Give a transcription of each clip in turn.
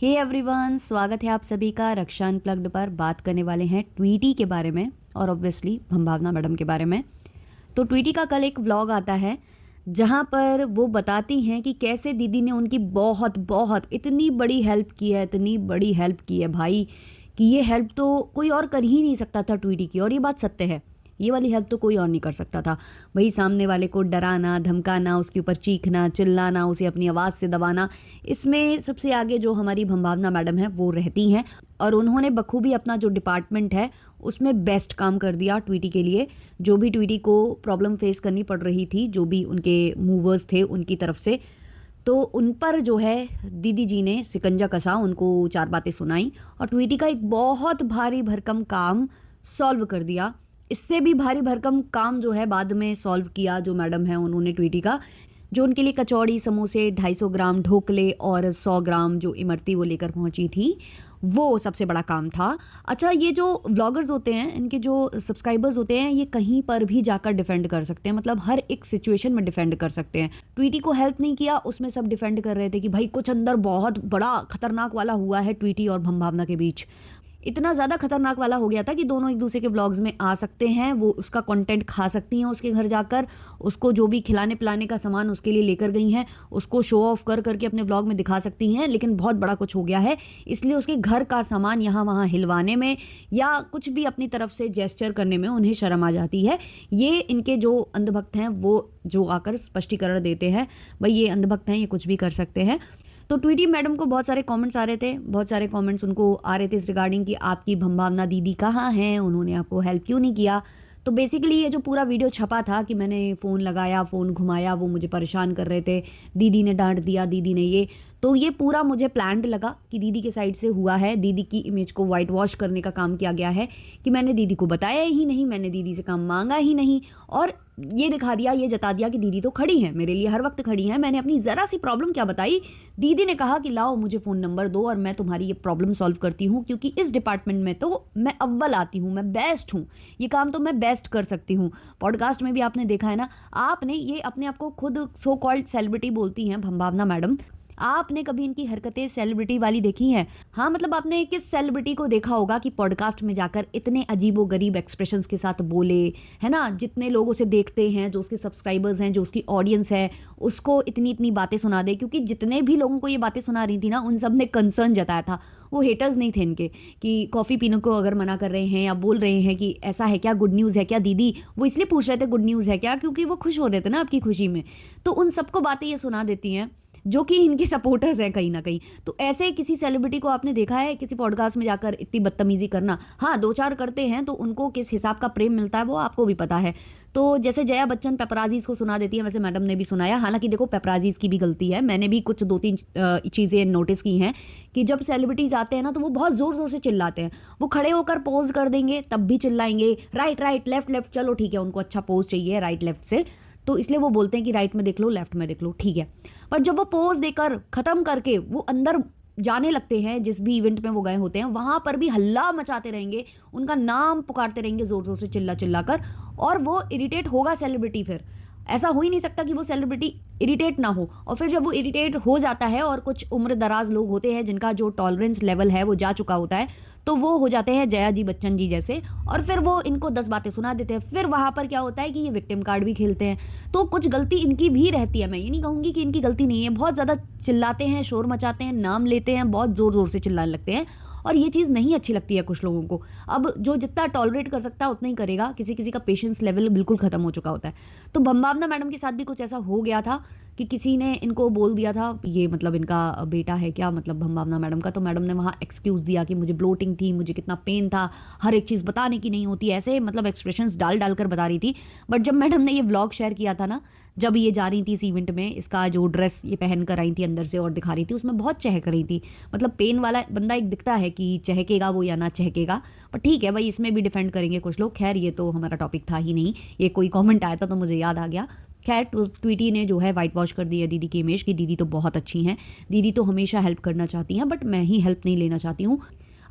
Hey everyone, स्वागत है आप सभी का रक्षा अनप्लग्ड पर। बात करने वाले हैं ट्वीटी के बारे में और ऑब्वियसली भंभावना मैडम के बारे में। तो ट्वीटी का कल एक व्लॉग आता है जहां पर वो बताती हैं कि कैसे दीदी ने उनकी बहुत बहुत इतनी बड़ी हेल्प की है, इतनी बड़ी हेल्प की है भाई, कि ये हेल्प तो कोई और कर ही नहीं सकता था ट्वीटी की। और ये बात सत्य है, ये वाली हेल्प तो कोई और नहीं कर सकता था। वही सामने वाले को डराना, धमकाना, उसके ऊपर चीखना, चिल्लाना, उसे अपनी आवाज़ से दबाना, इसमें सबसे आगे जो हमारी भंभावना मैडम है वो रहती हैं। और उन्होंने बखूबी अपना जो डिपार्टमेंट है उसमें बेस्ट काम कर दिया ट्वीटी के लिए। जो भी ट्वीटी को प्रॉब्लम फेस करनी पड़ रही थी, जो भी उनके मूवर्स थे उनकी तरफ से, तो उन पर जो है दीदी जी ने सिकंजा कसा, उनको चार बातें सुनाई और ट्वीटी का एक बहुत भारी भरकम काम सॉल्व कर दिया। इससे भी भारी भरकम काम जो है बाद में सॉल्व किया जो मैडम है उन्होंने ट्वीटी का, जो उनके लिए कचौड़ी, समोसे, 250 ग्राम ढोकले और 100 ग्राम जो इमरती वो लेकर पहुंची थी, वो सबसे बड़ा काम था। अच्छा, ये जो व्लॉगर्स होते हैं, इनके जो सब्सक्राइबर्स होते हैं, ये कहीं पर भी जाकर डिफेंड कर सकते हैं, मतलब हर एक सिचुएशन में डिफेंड कर सकते हैं। ट्वीटी को हेल्प नहीं किया, उसमें सब डिफेंड कर रहे थे कि भाई कुछ अंदर बहुत बड़ा खतरनाक वाला हुआ है ट्वीटी और भंभावना के बीच। इतना ज़्यादा खतरनाक वाला हो गया था कि दोनों एक दूसरे के व्लॉग्स में आ सकते हैं, वो उसका कंटेंट खा सकती हैं उसके घर जाकर, उसको जो भी खिलाने पिलाने का सामान उसके लिए लेकर गई हैं, उसको शो ऑफ कर करके अपने व्लॉग में दिखा सकती हैं। लेकिन बहुत बड़ा कुछ हो गया है, इसलिए उसके घर का सामान यहाँ वहाँ हिलवाने में या कुछ भी अपनी तरफ से जेस्चर करने में उन्हें शर्म आ जाती है। ये इनके जो अंधभक्त हैं वो जो आकर स्पष्टीकरण देते हैं, भाई ये अंधभक्त हैं, ये कुछ भी कर सकते हैं। तो ट्वीटी मैडम को बहुत सारे कमेंट्स आ रहे थे, बहुत सारे कमेंट्स उनको आ रहे थे इस रिगार्डिंग कि आपकी भंभावना दीदी कहाँ हैं, उन्होंने आपको हेल्प क्यों नहीं किया। तो बेसिकली ये जो पूरा वीडियो छपा था कि मैंने फ़ोन लगाया, फ़ोन घुमाया, वो मुझे परेशान कर रहे थे, दीदी ने डांट दिया, दीदी ने ये, तो ये पूरा मुझे प्लान्ड लगा कि दीदी के साइड से हुआ है। दीदी की इमेज को वाइट वॉश करने का काम किया गया है कि मैंने दीदी को बताया ही नहीं, मैंने दीदी से काम मांगा ही नहीं, और ये दिखा दिया, ये जता दिया कि दीदी तो खड़ी हैं मेरे लिए, हर वक्त खड़ी हैं। मैंने अपनी ज़रा सी प्रॉब्लम क्या बताई, दीदी ने कहा कि लाओ मुझे फ़ोन नंबर दो और मैं तुम्हारी ये प्रॉब्लम सॉल्व करती हूँ, क्योंकि इस डिपार्टमेंट में तो मैं अव्वल आती हूँ, मैं बेस्ट हूँ, ये काम तो मैं बेस्ट कर सकती हूँ। पॉडकास्ट में भी आपने देखा है ना, आपने ये अपने आप को खुद सो कॉल्ड सेलिब्रिटी बोलती हैं भंभावना मैडम, आपने कभी इनकी हरकतें सेलिब्रिटी वाली देखी हैं? हाँ, मतलब आपने किस सेलिब्रिटी को देखा होगा कि पॉडकास्ट में जाकर इतने अजीबो गरीब एक्सप्रेशंस के साथ बोले, है ना? जितने लोग उसे देखते हैं, जो उसके सब्सक्राइबर्स हैं, जो उसकी ऑडियंस है, उसको इतनी इतनी बातें सुना दे। क्योंकि जितने भी लोगों को ये बातें सुना रही थी ना, उन सब ने कंसर्न जताया था। वो हेटर्स नहीं थे इनके कि कॉफ़ी पीने को अगर मना कर रहे हैं या बोल रहे हैं कि ऐसा है क्या, गुड न्यूज़ है क्या दीदी, वो इसलिए पूछ रहे थे गुड न्यूज़ है क्या, क्योंकि वो खुश हो रहे थे ना आपकी खुशी में। तो उन सबको बातें ये सुना देती हैं जो कि इनके सपोर्टर्स हैं कहीं ना कहीं। तो ऐसे किसी सेलिब्रिटी को आपने देखा है किसी पॉडकास्ट में जाकर इतनी बदतमीजी करना? हाँ, दो चार करते हैं, तो उनको किस हिसाब का प्रेम मिलता है वो आपको भी पता है। तो जैसे जया बच्चन पेपराजीज को सुना देती है, वैसे मैडम ने भी सुनाया। हालांकि देखो, पेपराजीज की भी गलती है, मैंने भी कुछ दो तीन चीज़ें नोटिस की हैं कि जब सेलिब्रिटीज़ आते हैं ना, तो वो बहुत ज़ोर ज़ोर से चिल्लाते हैं। वो खड़े होकर पोज कर देंगे तब भी चिल्लाएंगे, राइट राइट, लेफ्ट लेफ्ट, चलो ठीक है, उनको अच्छा पोज चाहिए राइट लेफ्ट से, तो इसलिए वो बोलते हैं कि राइट में देख लो, लेफ्ट में देख लो, ठीक है। पर जब वो पोज देकर ख़त्म करके वो अंदर जाने लगते हैं, जिस भी इवेंट में वो गए होते हैं, वहाँ पर भी हल्ला मचाते रहेंगे, उनका नाम पुकारते रहेंगे ज़ोर ज़ोर से चिल्ला चिल्ला कर, और वो इरिटेट होगा सेलिब्रिटी। फिर ऐसा हो ही नहीं सकता कि वो सेलिब्रिटी इरिटेट ना हो। और फिर जब वो इरिटेट हो जाता है, और कुछ उम्र दराज लोग होते हैं जिनका जो टॉलरेंस लेवल है वो जा चुका होता है, तो वो हो जाते हैं जया जी बच्चन जी जैसे, और फिर वो इनको 10 बातें सुना देते हैं। फिर वहाँ पर क्या होता है कि ये विक्टिम कार्ड भी खेलते हैं। तो कुछ गलती इनकी भी रहती है, मैं ये नहीं कहूँगी कि इनकी गलती नहीं है। बहुत ज़्यादा चिल्लाते हैं, शोर मचाते हैं, नाम लेते हैं, बहुत ज़ोर ज़ोर से चिल्लाने लगते हैं, और ये चीज़ नहीं अच्छी लगती है कुछ लोगों को। अब जो जितना टॉलरेट कर सकता है उतना ही करेगा, किसी किसी का पेशेंस लेवल बिल्कुल ख़त्म हो चुका होता है। तो भंभावना मैडम के साथ भी कुछ ऐसा हो गया था कि किसी ने इनको बोल दिया था, ये मतलब इनका बेटा है क्या, मतलब भंभावना मैडम का। तो मैडम ने वहाँ एक्सक्यूज़ दिया कि मुझे ब्लोटिंग थी, मुझे कितना पेन था, हर एक चीज़ बताने की नहीं होती, ऐसे मतलब एक्सप्रेशंस डाल डाल कर बता रही थी। बट जब मैडम ने ये व्लॉग शेयर किया था ना, जब ये जा रही थी इस इवेंट में, इसका जो ड्रेस ये पहन कर आई थी अंदर से और दिखा रही थी, उसमें बहुत चहक रही थी। मतलब पेन वाला बंदा एक दिखता है कि चहकेगा वो या ना चहकेगा, पर ठीक है भाई, इसमें भी डिफेंड करेंगे कुछ लोग। खैर, ये तो हमारा टॉपिक था ही नहीं, ये कोई कमेंट आया था तो मुझे याद आ गया। खैर, ट्वीटी ने जो है वाइट वॉश कर दी है दीदी की इमेज की, दीदी तो बहुत अच्छी हैं, दीदी तो हमेशा हेल्प करना चाहती हैं, बट मैं ही हेल्प नहीं लेना चाहती हूँ।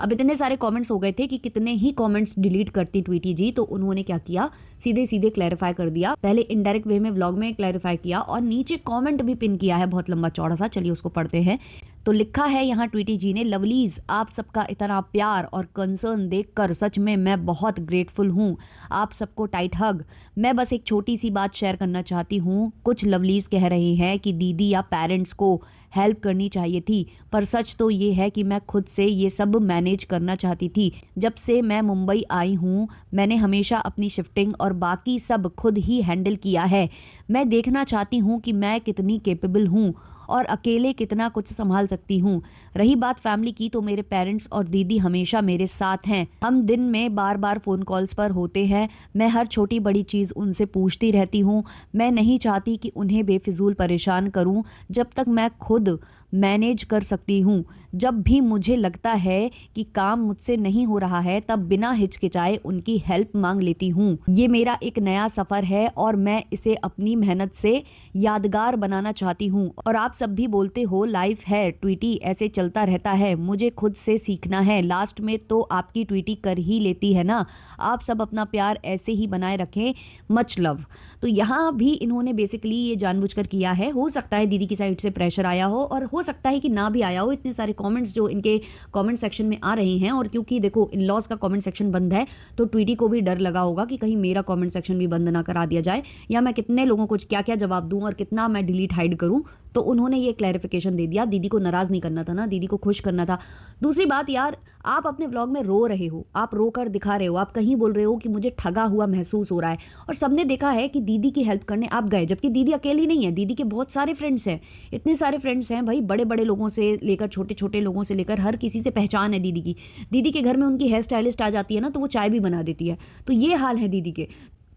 अब इतने सारे कमेंट्स हो गए थे कि कितने ही कमेंट्स डिलीट करती ट्वीटी जी, तो उन्होंने क्या किया, सीधे सीधे क्लैरिफाई कर दिया। पहले इनडायरेक्ट वे में व्लॉग में क्लैरिफाई किया, और नीचे कमेंट भी पिन किया है बहुत लंबा चौड़ा सा, चलिए उसको पढ़ते हैं। तो लिखा है यहाँ ट्वीटी जी ने, लवलीज आप सबका इतना प्यार और कंसर्न देखकर सच में मैं बहुत ग्रेटफुल हूँ। आप सबको टाइट हग। मैं बस एक छोटी सी बात शेयर करना चाहती हूँ। कुछ लवलीज कह रहे हैं कि दीदी या पेरेंट्स को हेल्प करनी चाहिए थी, पर सच तो ये है कि मैं खुद से ये सब मैनेज करना चाहती थी। जब से मैं मुंबई आई हूँ मैंने हमेशा अपनी शिफ्टिंग और बाकी सब खुद ही हैंडल किया है। मैं देखना चाहती हूँ कि मैं कितनी कैपेबल हूँ और अकेले कितना कुछ संभाल सकती हूँ। रही बात फैमिली की, तो मेरे पेरेंट्स और दीदी हमेशा मेरे साथ हैं। हम दिन में बार बार फ़ोन कॉल्स पर होते हैं। मैं हर छोटी बड़ी चीज़ उनसे पूछती रहती हूँ। मैं नहीं चाहती कि उन्हें बेफिजूल परेशान करूँ जब तक मैं खुद मैनेज कर सकती हूँ। जब भी मुझे लगता है कि काम मुझसे नहीं हो रहा है तब बिना हिचकिचाए उनकी हेल्प मांग लेती हूँ। ये मेरा एक नया सफ़र है और मैं इसे अपनी मेहनत से यादगार बनाना चाहती हूँ। और आप सब भी बोलते हो लाइफ है ट्वीटी, ऐसे चलता रहता है, मुझे खुद से सीखना है। लास्ट में तो आपकी ट्वीटी कर ही लेती है ना। आप सब अपना प्यार ऐसे ही बनाए रखें। Much love. तो यहाँ भी इन्होंने बेसिकली ये जानबूझकर किया है। हो सकता है दीदी की साइड से प्रेशर आया हो और हो सकता है कि ना भी आया हो। इतने सारे कमेंट्स जो इनके कमेंट सेक्शन में आ रहे हैं, और क्योंकि देखो इन लॉज का कमेंट सेक्शन बंद है तो ट्वीटी को भी डर लगा होगा कि कहीं मेरा कमेंट सेक्शन भी बंद ना करा दिया जाए, या मैं कितने लोगों को क्या क्या जवाब दूं और कितना मैं डिलीट हाइड करूं। तो उन्होंने ये क्लैरिफिकेशन दे दिया। दीदी को नाराज़ नहीं करना था ना, दीदी को खुश करना था। दूसरी बात यार, आप अपने व्लॉग में रो रहे हो, आप रो कर दिखा रहे हो, आप कहीं बोल रहे हो कि मुझे ठगा हुआ महसूस हो रहा है, और सबने देखा है कि दीदी की हेल्प करने आप गए, जबकि दीदी अकेली नहीं है, दीदी के बहुत सारे फ्रेंड्स हैं। इतने सारे फ्रेंड्स हैं भाई, बड़े बड़े लोगों से लेकर छोटे छोटे लोगों से लेकर हर किसी से पहचान है दीदी की। दीदी के घर में उनकी हेयर स्टाइलिस्ट आ जाती है ना तो वो चाय भी बना देती है। तो ये हाल है दीदी के।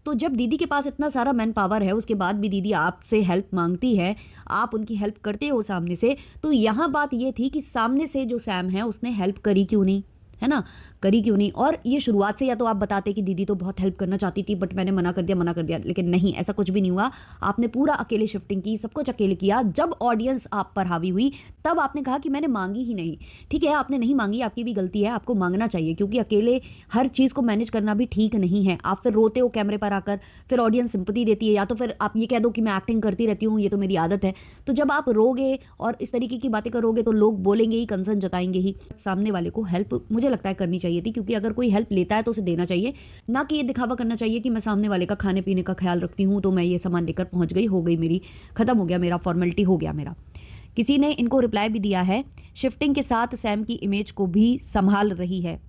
तो जब दीदी के पास इतना सारा मैन पावर है, उसके बाद भी दीदी आपसे हेल्प मांगती है, आप उनकी हेल्प करते हो सामने से, तो यहाँ बात ये थी कि सामने से जो सैम है उसने हेल्प करी क्यों नहीं, है ना, करी क्यों नहीं। और ये शुरुआत से या तो आप बताते कि दीदी तो बहुत हेल्प करना चाहती थी बट मैंने मना कर दिया, लेकिन नहीं, ऐसा कुछ भी नहीं हुआ। आपने पूरा अकेले शिफ्टिंग की, सब कुछ अकेले किया। जब ऑडियंस आप पर हावी हुई तब आपने कहा कि मैंने मांगी ही नहीं। ठीक है, आपने नहीं मांगी, आपकी भी गलती है, आपको मांगना चाहिए, क्योंकि अकेले हर चीज़ को मैनेज करना भी ठीक नहीं है। आप फिर रोते हो कैमरे पर आकर, फिर ऑडियंस सिंपैथी देती है, या तो फिर आप ये कह दो कि मैं एक्टिंग करती रहती हूँ, ये तो मेरी आदत है। तो जब आप रोगे और इस तरीके की बातें करोगे तो लोग बोलेंगे ही, कंसर्न जताएंगे ही। सामने वाले को हेल्प मुझे लगता है करनी चाहिए थी, क्योंकि अगर कोई हेल्प लेता है तो उसे देना चाहिए, ना कि ये दिखावा करना चाहिए कि मैं सामने वाले का खाने पीने का ख्याल रखती हूँ तो मैं ये सामान लेकर पहुंच गई, हो गई मेरी, खत्म हो गया मेरा, फॉर्मेलिटी हो गया मेरा। किसी ने इनको रिप्लाई भी दिया है, शिफ्टिंग के साथ सैम की इमेज को भी संभाल रही है।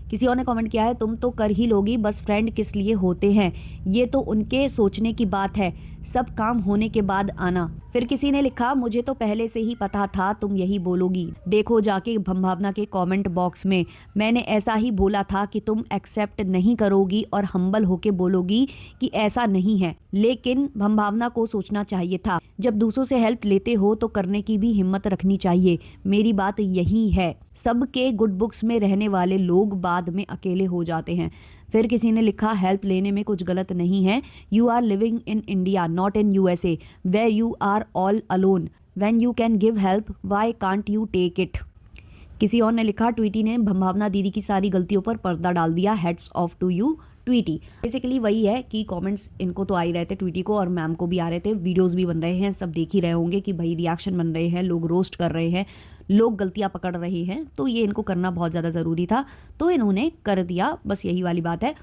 किसी और ने कमेंट किया है, तुम तो कर ही लोगी, बस फ्रेंड किस लिए होते हैं, ये तो उनके सोचने की बात है, सब काम होने के बाद आना। फिर किसी ने लिखा, मुझे तो पहले से ही पता था तुम यही बोलोगी, देखो जाके भंभावना के कमेंट बॉक्स में, मैंने ऐसा ही बोला था कि तुम एक्सेप्ट नहीं करोगी और हम्बल होके बोलोगी कि ऐसा नहीं है, लेकिन भंभावना को सोचना चाहिए था। जब दूसरों से हेल्प लेते हो तो करने की भी हिम्मत रखनी चाहिए, मेरी बात यही है। सबके गुड बुक्स में रहने वाले लोग बाद में अकेले हो जाते हैं। फिर किसी ने लिखा, हेल्प लेने में कुछ गलत नहीं है, you are living in India not in USA where you are all alone, when you can give help why can't you take it. किसी और ने लिखा, ट्वीटी ने भंभावना दीदी की सारी गलतियों पर पर्दा डाल दिया, hats off to you Tweety. Basically वही है कि कमेंट्स इनको तो आ ही रहे थे ट्वीटी को, और मैम को भी आ रहे थे, वीडियोस भी बन रहे हैं, सब देख ही रहे होंगे कि भाई रिएक्शन बन रहे हैं, लोग रोस्ट कर रहे हैं, लोग गलतियां पकड़ रहे हैं, तो ये इनको करना बहुत ज़्यादा ज़रूरी था, तो इन्होंने कर दिया, बस यही वाली बात है।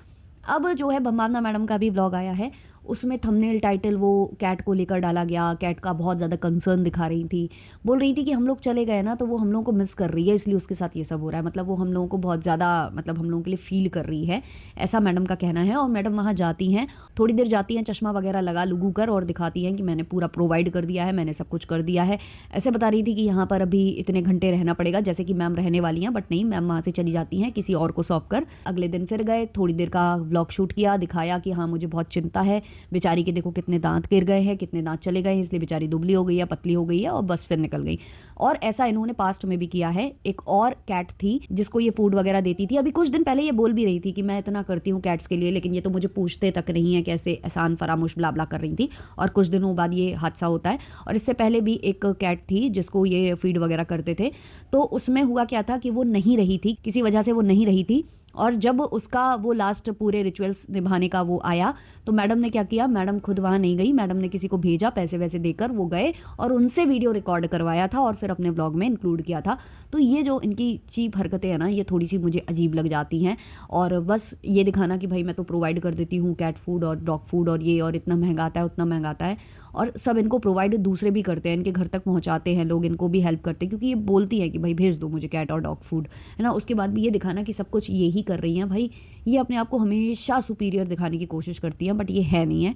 अब जो है भंभावना मैडम का भी व्लॉग आया है, उसमें थंबनेल टाइटल वो कैट को लेकर डाला गया, कैट का बहुत ज़्यादा कंसर्न दिखा रही थी, बोल रही थी कि हम लोग चले गए ना तो वो हम लोगों को मिस कर रही है, इसलिए उसके साथ ये सब हो रहा है, मतलब वो हम लोगों को बहुत ज़्यादा, मतलब हम लोगों के लिए फील कर रही है, ऐसा मैडम का कहना है। और मैडम वहाँ जाती हैं, थोड़ी देर जाती हैं, चश्मा वगैरह लगा लुगू कर, और दिखाती हैं कि मैंने पूरा प्रोवाइड कर दिया है, मैंने सब कुछ कर दिया है। ऐसे बता रही थी कि यहाँ पर अभी इतने घंटे रहना पड़ेगा, जैसे कि मैम रहने वाली हैं, बट नहीं, मैम वहाँ से चली जाती हैं किसी और को सौंप कर। अगले दिन फिर गए, थोड़ी देर का व्लॉग शूट किया, दिखाया कि हाँ मुझे बहुत चिंता है, बेचारी के देखो कितने दांत गिर गए हैं, कितने दांत चले गए हैं, इसलिए बेचारी दुबली हो गई है, पतली हो गई है, और बस फिर निकल गई। और ऐसा इन्होंने पास्ट में भी किया है। एक और कैट थी जिसको ये फूड वगैरह देती थी, अभी कुछ दिन पहले ये बोल भी रही थी कि मैं इतना करती हूँ कैट्स के लिए, लेकिन ये तो मुझे पूछते तक नहीं है, कैसे एहसान फरामोश ब्ला कर रही थी, और कुछ दिनों बाद ये हादसा होता है। और इससे पहले भी एक कैट थी जिसको ये फीड वगैरह करते थे, तो उसमें हुआ क्या था कि वो नहीं रही थी, किसी वजह से वो नहीं रही थी, और जब उसका वो लास्ट पूरे रिचुअल्स निभाने का वो आया, तो मैडम ने क्या किया, मैडम खुद वहाँ नहीं गई, मैडम ने किसी को भेजा, पैसे वैसे देकर वो गए और उनसे वीडियो रिकॉर्ड करवाया था और फिर अपने व्लॉग में इंक्लूड किया था। तो ये जो इनकी चीप हरकतें हैं ना, ये थोड़ी सी मुझे अजीब लग जाती हैं। और बस ये दिखाना कि भाई मैं तो प्रोवाइड कर देती हूँ कैट फूड और डॉग फूड और ये, और इतना महंगा आता है उतना महंगा आता है, और सब इनको प्रोवाइड दूसरे भी करते हैं, इनके घर तक पहुँचाते हैं लोग, इनको भी हेल्प करते हैं, क्योंकि ये बोलती है कि भाई भेज दो मुझे कैट और डॉग फूड, है ना। उसके बाद भी ये दिखाना कि सब कुछ ये ही कर रही हैं भाई, ये अपने आप को हमेशा सुपीरियर दिखाने की कोशिश करती हैं, बट ये है नहीं है।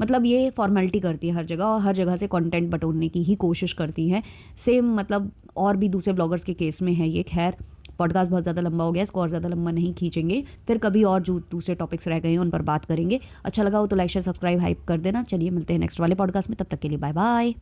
मतलब ये फॉर्मेलिटी करती है हर जगह, और हर जगह से कंटेंट बटोरने की ही कोशिश करती हैं। सेम मतलब और भी दूसरे ब्लॉगर्स के केस में है ये। खैर, पॉडकास्ट बहुत ज़्यादा लंबा हो गया, इसको और ज़्यादा लंबा नहीं खींचेंगे, फिर कभी और जो दूसरे टॉपिक्स रह गए हैं उन पर बात करेंगे। अच्छा लगा हो तो लाइक शेयर सब्सक्राइब हाइप कर देना। चलिए मिलते हैं नेक्स्ट वाले पॉडकास्ट में, तब तक के लिए बाय बाय।